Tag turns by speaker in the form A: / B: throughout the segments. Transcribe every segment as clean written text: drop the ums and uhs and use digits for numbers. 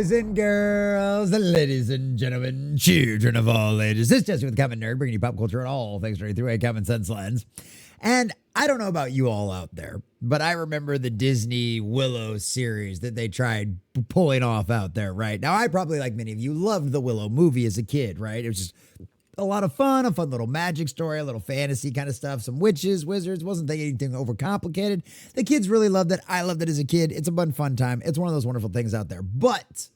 A: boys and girls, ladies and gentlemen, children of all ages. This is Jesse with the Common Nerd, bringing you pop culture and all things straight through a common sense lens. And I don't know about you all out there, but I remember the Disney Willow series that they tried pulling off out there, right? Now, I probably, like many of you, loved the Willow movie as a kid, right? It was just a lot of fun, a fun little magic story, a little fantasy kind of stuff, some witches, wizards, wasn't anything overcomplicated. The kids really loved it. I loved it as a kid. It's a fun time. It's one of those wonderful things out there. But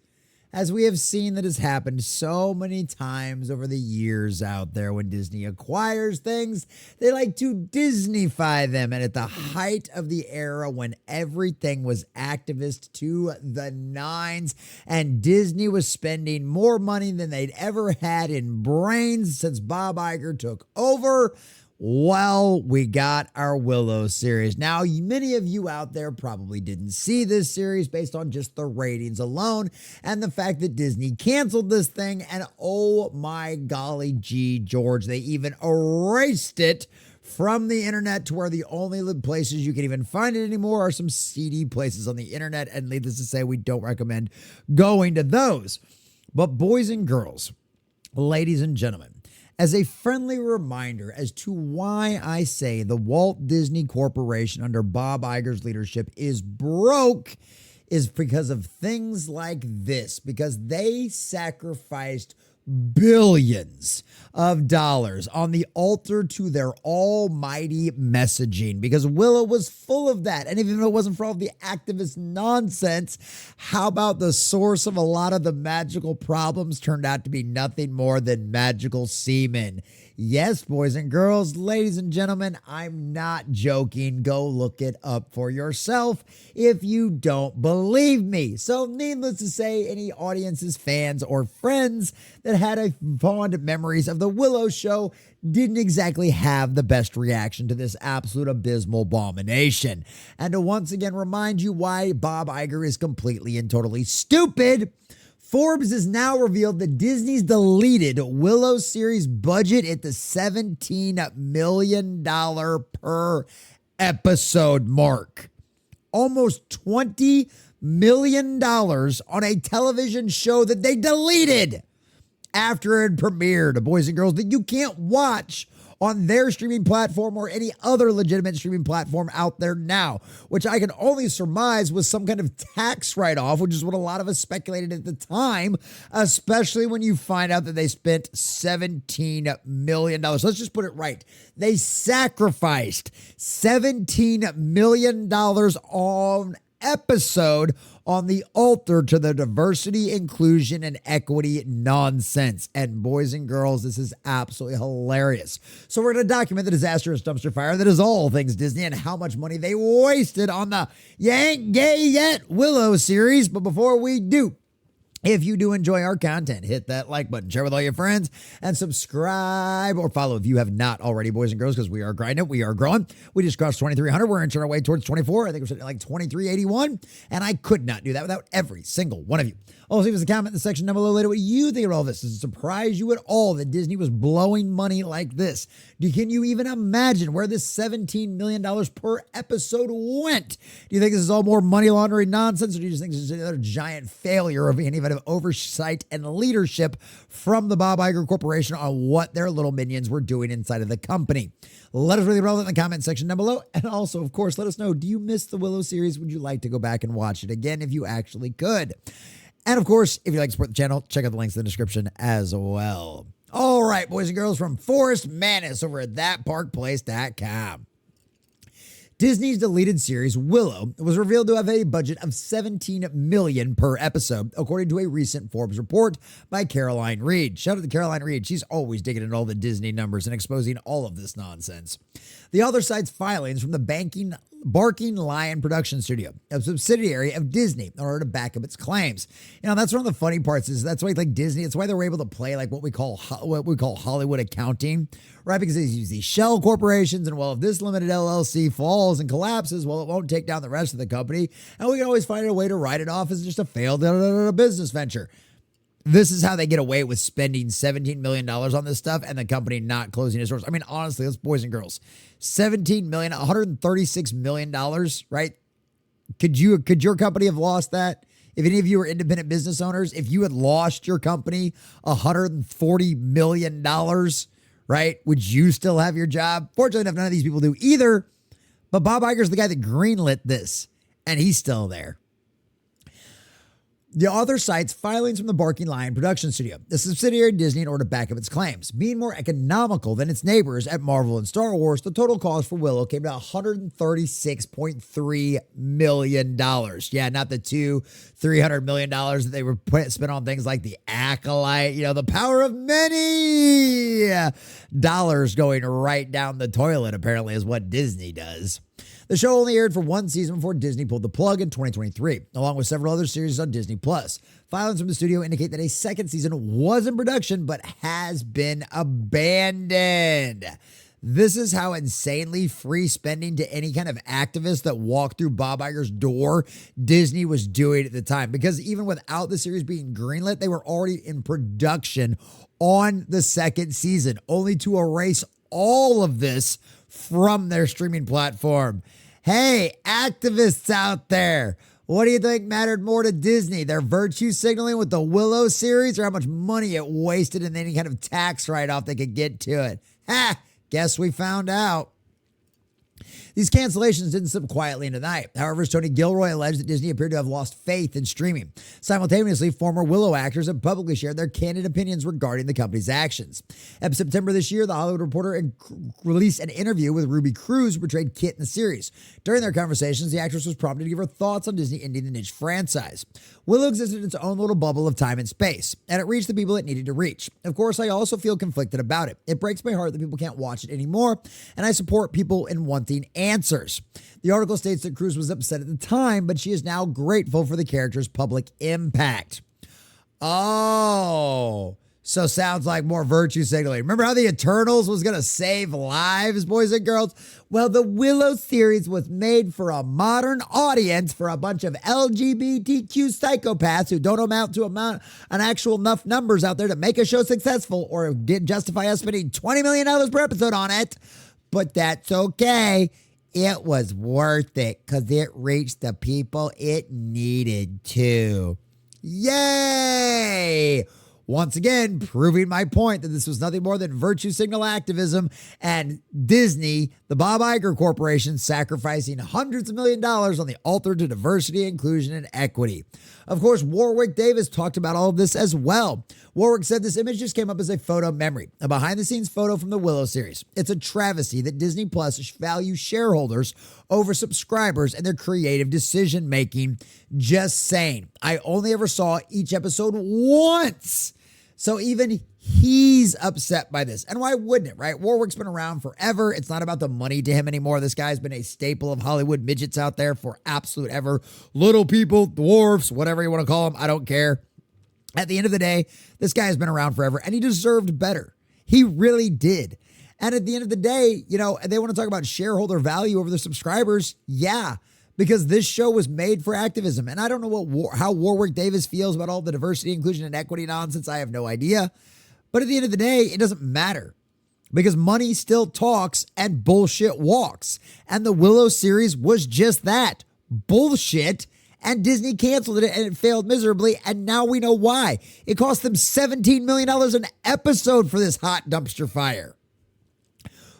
A: as we have seen that has happened so many times over the years out there, when Disney acquires things, they like to Disneyfy them. And at the height of the era when everything was activist to the nines and Disney was spending more money than they'd ever had in brains since Bob Iger took over, well, we got our Willow series. Now, many of you out there probably didn't see this series based on just the ratings alone and the fact that Disney canceled this thing. And oh my golly gee, George, they even erased it from the internet to where the only places you can even find it anymore are some seedy places on the internet. And needless to say, we don't recommend going to those. But boys and girls, ladies and gentlemen, as a friendly reminder as to why I say the Walt Disney Corporation under Bob Iger's leadership is broke, is because of things like this, because they sacrificed billions of dollars on the altar to their almighty messaging, because Willow was full of that. And even if it wasn't for all the activist nonsense, how about the source of a lot of the magical problems turned out to be nothing more than magical semen? Yes, boys and girls, ladies and gentlemen, I'm not joking. Go look it up for yourself if you don't believe me. So needless to say, any audiences, fans, or friends that had a fond memories of the Willow show didn't exactly have the best reaction to this absolute abysmal abomination. And to once again remind you why Bob Iger is completely and totally stupid, Forbes has now revealed that Disney's deleted Willow series budget at the $17 million per episode mark. Almost $20 million on a television show that they deleted after it premiered, boys and girls, that you can't watch on their streaming platform or any other legitimate streaming platform out there now, which I can only surmise was some kind of tax write-off, which is what a lot of us speculated at the time, especially when you find out that they spent $17 million. So let's just put it right. They sacrificed $17 million on episode on the altar to the diversity, inclusion, and equity nonsense. And boys and girls, this is absolutely hilarious. So we're going to document the disastrous dumpster fire that is all things Disney and how much money they wasted on the You Ain't Gay Yet Willow series. But before we do, if you do enjoy our content, hit that like button, share with all your friends, and subscribe or follow if you have not already, boys and girls, because we are grinding, we are growing. We just crossed 2,300. We're inching our way towards 24. I think we're sitting at like 2,381, and I could not do that without every single one of you. Also, leave us a comment in the section down below later what you think of all this. Does it surprise you at all that Disney was blowing money like this? Can you even imagine where this $17 million per episode went? Do you think this is all more money laundering nonsense, or do you just think this is another giant failure of any of oversight and leadership from the Bob Iger Corporation on what their little minions were doing inside of the company? Let us really roll in the comment section down below. And also, of course, let us know, do you miss the Willow series? Would you like to go back and watch it again if you actually could? And of course, if you'd like to support the channel, check out the links in the description as well. All right, boys and girls, from Forest Madness over at thatparkplace.com. Disney's deleted series, Willow, was revealed to have a budget of $17 million per episode, according to a recent Forbes report by Caroline Reed. Shout out to Caroline Reed. She's always digging into all the Disney numbers and exposing all of this nonsense. The author cites filings from the Barking Lion Production Studio, a subsidiary of Disney, in order to back up its claims. You know, that's one of the funny parts. Is that's why, like Disney, it's why they were able to play like what we call Hollywood accounting, right? Because they use these shell corporations, and well, if this limited LLC falls and collapses, well, it won't take down the rest of the company, and we can always find a way to write it off as just a failed business venture. This is how they get away with spending $17 million on this stuff and the company not closing its doors. I mean, honestly, let's boys and girls, $17 million, $136 million, right? Could your company have lost that If any of you are independent business owners, if you had lost your company $140 million, right, would you still have your job? Fortunately enough, none of these people do either. But Bob Iger's the guy that greenlit this, and he's still there. The author cites filings from the Barking Lion production studio, the subsidiary of Disney, in order to back up its claims. Being more economical than its neighbors at Marvel and Star Wars, the total cost for Willow came to $136.3 million. Yeah, not the $300 million that they were spent on things like the Acolyte, the power of many dollars going right down the toilet, apparently, is what Disney does. The show only aired for one season before Disney pulled the plug in 2023, along with several other series on Disney+. Filings from the studio indicate that a second season was in production, but has been abandoned. This is how insanely free spending to any kind of activist that walked through Bob Iger's door Disney was doing at the time. Because even without the series being greenlit, they were already in production on the second season, only to erase all of this from their streaming platform. Hey, activists out there, what do you think mattered more to Disney? Their virtue signaling with the Willow series, or how much money it wasted in any kind of tax write-off they could get to it? Ha! Guess we found out. These cancellations didn't slip quietly into the night. However, as Tony Gilroy alleged that Disney appeared to have lost faith in streaming. Simultaneously, former Willow actors have publicly shared their candid opinions regarding the company's actions. In September this year, The Hollywood Reporter released an interview with Ruby Cruz, who portrayed Kit in the series. During their conversations, the actress was prompted to give her thoughts on Disney ending the niche franchise. Willow existed in its own little bubble of time and space, and it reached the people it needed to reach. Of course, I also feel conflicted about it. It breaks my heart that people can't watch it anymore, and I support people in wanting answers. The article states that Cruz was upset at the time, but she is now grateful for the character's public impact. Oh, so sounds like more virtue signaling. Remember how the Eternals was going to save lives, boys and girls? Well, the Willow series was made for a modern audience, for a bunch of LGBTQ psychopaths who don't amount to an actual enough numbers out there to make a show successful or justify us spending $20 million per episode on it. But that's okay. It was worth it because it reached the people it needed to. Yay! Once again, proving my point that this was nothing more than virtue signal activism and Disney, the Bob Iger Corporation, sacrificing hundreds of millions of dollars on the altar to diversity, inclusion, and equity. Of course, Warwick Davis talked about all of this as well. Warwick said this image just came up as a photo memory, a behind-the-scenes photo from the Willow series. It's a travesty that Disney Plus values shareholders over subscribers and their creative decision-making. Just saying. I only ever saw each episode once. So even he's upset by this. And why wouldn't it, right? Warwick's been around forever. It's not about the money to him anymore. This guy's been a staple of Hollywood midgets out there for absolute ever. Little people, dwarfs, whatever you want to call them. I don't care. At the end of the day, this guy has been around forever and he deserved better. He really did. And at the end of the day, they want to talk about shareholder value over their subscribers. Yeah. Because this show was made for activism. And I don't know how Warwick Davis feels about all the diversity, inclusion, and equity nonsense. I have no idea. But at the end of the day, it doesn't matter. Because money still talks and bullshit walks. And the Willow series was just that. Bullshit. And Disney canceled it and it failed miserably. And now we know why. It cost them $17 million an episode for this hot dumpster fire.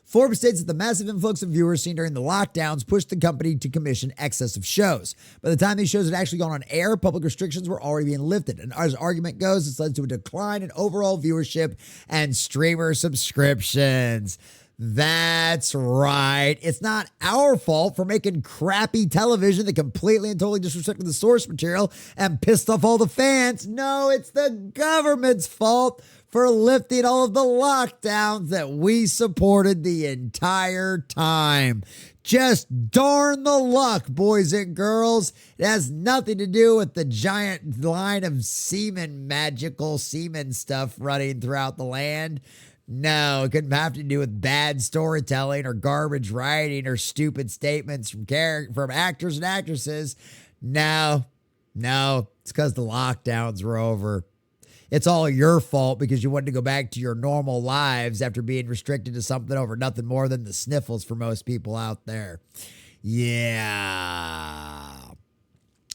A: Forbes states that the massive influx of viewers seen during the lockdowns pushed the company to commission excess of shows. By the time these shows had actually gone on air, public restrictions were already being lifted. And as argument goes, it's led to a decline in overall viewership and streamer subscriptions. That's right. It's not our fault for making crappy television that completely and totally disrespected the source material and pissed off all the fans. No, it's the government's fault for lifting all of the lockdowns that we supported the entire time. Just darn the luck, boys and girls. It has nothing to do with the giant line of magical semen stuff running throughout the land. No, it couldn't have to do with bad storytelling or garbage writing or stupid statements from actors and actresses. No, it's because the lockdowns were over. It's all your fault because you wanted to go back to your normal lives after being restricted to something over nothing more than the sniffles for most people out there. Yeah.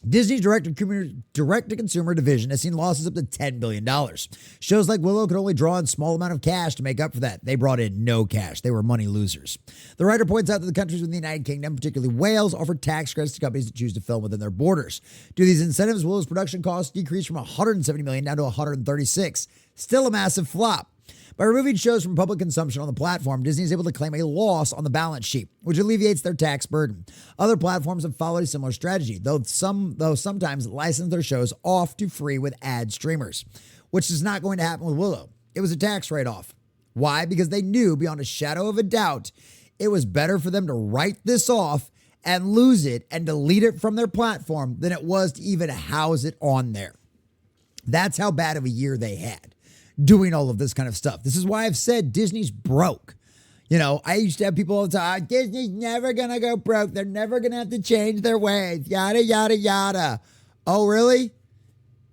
A: Disney's direct-to-consumer division has seen losses up to $10 billion. Shows like Willow could only draw in small amount of cash to make up for that. They brought in no cash. They were money losers. The writer points out that the countries within the United Kingdom, particularly Wales, offer tax credits to companies that choose to film within their borders. Due to these incentives, Willow's production costs decreased from $170 million down to $136. Still a massive flop. By removing shows from public consumption on the platform, Disney is able to claim a loss on the balance sheet, which alleviates their tax burden. Other platforms have followed a similar strategy, though sometimes license their shows off to free with ad streamers, which is not going to happen with Willow. It was a tax write-off. Why? Because they knew beyond a shadow of a doubt it was better for them to write this off and lose it and delete it from their platform than it was to even house it on there. That's how bad of a year they had doing all of this kind of stuff. This is why I've said Disney's broke. You know, I used to have people all the time, Disney's never going to go broke. They're never going to have to change their ways, yada, yada, yada. Oh, really?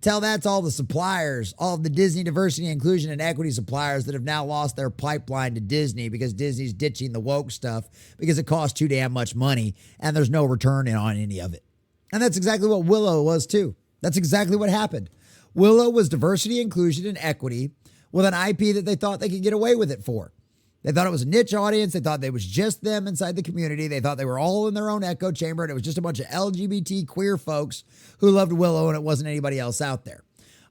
A: Tell that to all the suppliers, all of the Disney diversity, inclusion, and equity suppliers that have now lost their pipeline to Disney because Disney's ditching the woke stuff because it costs too damn much money and there's no return on any of it. And that's exactly what Willow was too. That's exactly what happened. Willow was diversity, inclusion, and equity with an IP that they thought they could get away with it for. They thought it was a niche audience. They thought it was just them inside the community. They thought they were all in their own echo chamber, and it was just a bunch of LGBT queer folks who loved Willow, and it wasn't anybody else out there.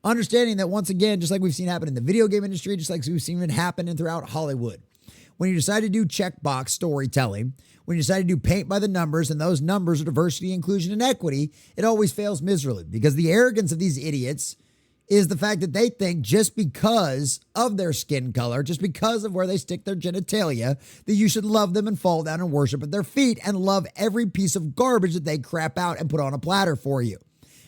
A: Understanding that, once again, just like we've seen happen in the video game industry, just like we've seen it happen throughout Hollywood, when you decide to do checkbox storytelling, when you decide to do paint by the numbers, and those numbers are diversity, inclusion, and equity, it always fails miserably because the arrogance of these idiots is the fact that they think just because of their skin color, just because of where they stick their genitalia, that you should love them and fall down and worship at their feet and love every piece of garbage that they crap out and put on a platter for you.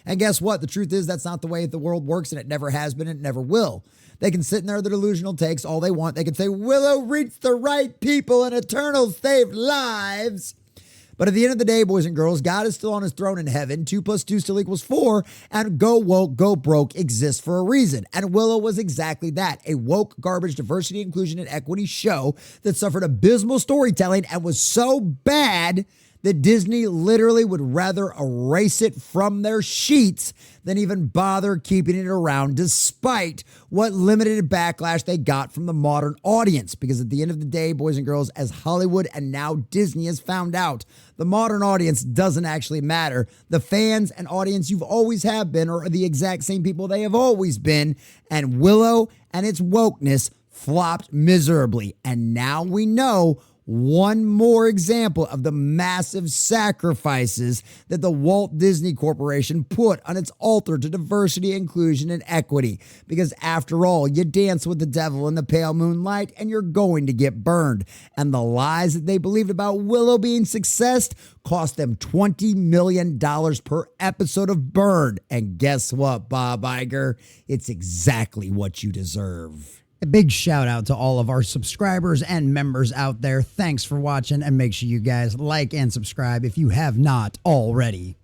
A: And guess what? The truth is that's not the way the world works, and it never has been and it never will. They can sit in there with their delusional takes all they want. They can say, Willow reached the right people and eternal saved lives. But at the end of the day, boys and girls, God is still on his throne in heaven. 2 + 2 still equals 4. And go woke, go broke exists for a reason. And Willow was exactly that. A woke, garbage, diversity, inclusion, and equity show that suffered abysmal storytelling and was so bad that Disney literally would rather erase it from their sheets than even bother keeping it around, despite what limited backlash they got from the modern audience. Because at the end of the day, boys and girls, as Hollywood and now Disney has found out, the modern audience doesn't actually matter. The fans and audience you've always have been are the exact same people they have always been. And Willow and its wokeness flopped miserably. And now we know one more example of the massive sacrifices that the Walt Disney Corporation put on its altar to diversity, inclusion, and equity. Because after all, you dance with the devil in the pale moonlight and you're going to get burned. And the lies that they believed about Willow being success cost them $20 million per episode of burn. And guess what, Bob Iger? It's exactly what you deserve.
B: A big shout out to all of our subscribers and members out there. Thanks for watching, and make sure you guys like and subscribe if you have not already.